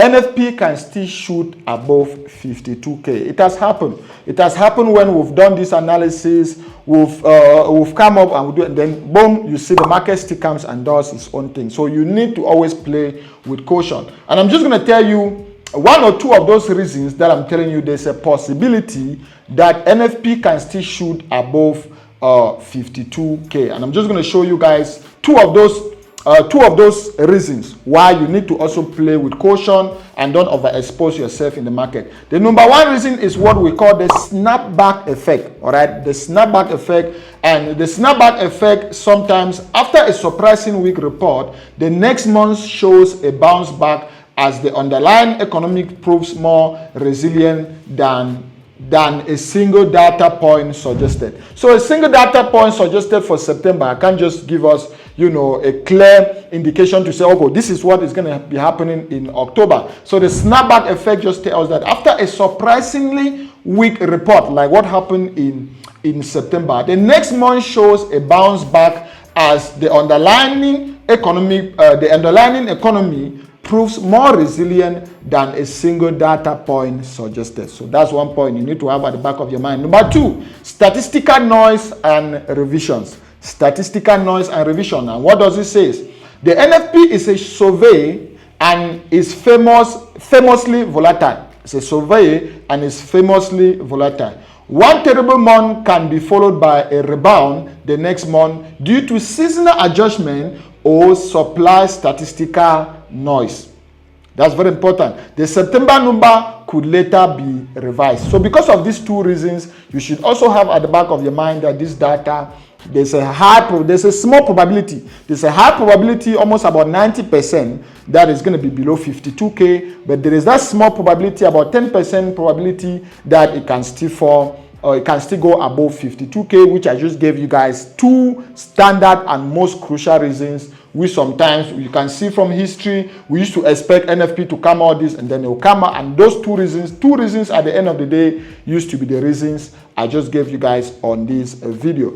NFP can still shoot above 52K. It has happened. It has happened when we've done this analysis, we've come up and we do it, and then boom, you see the market still comes and does its own thing. So you need to always play with caution. And I'm just going to tell you one or two of those reasons that I'm telling you there's a possibility that NFP can still shoot above 52K. And I'm just going to show you guys two of those reasons why you need to also play with caution and don't overexpose yourself in the market. The number one reason is what we call the snapback effect. All right, the snapback effect. And the snapback effect, sometimes after a surprising weak report, the next month shows a bounce back as the underlying economic proves more resilient than a single data point suggested. So a single data point suggested for September can't just give us, you know, a clear indication to say, okay, this is what is going to be happening in October. So the snapback effect just tells us that after a surprisingly weak report, like what happened in September, the next month shows a bounce back as the underlying economy proves more resilient than a single data point suggested. So that's one point you need to have at the back of your mind. Number two, statistical noise and revisions. Statistical noise and revision. And what does it say? The NFP is a survey and is famously volatile. It's a survey and is famously volatile. One terrible month can be followed by a rebound the next month due to seasonal adjustment or supply statistical noise. That's very important. The September number could later be revised. So because of these two reasons, you should also have at the back of your mind that this data, there's a small probability. There's a high probability, almost about 90%, that is going to be below 52K. But there is that small probability, about 10% probability, that it can still fall, or it can still go above 52K, which I just gave you guys two standard and most crucial reasons. We sometimes, you can see from history, we used to expect NFP to come out this and then it will come out. And those two reasons at the end of the day used to be the reasons I just gave you guys on this video.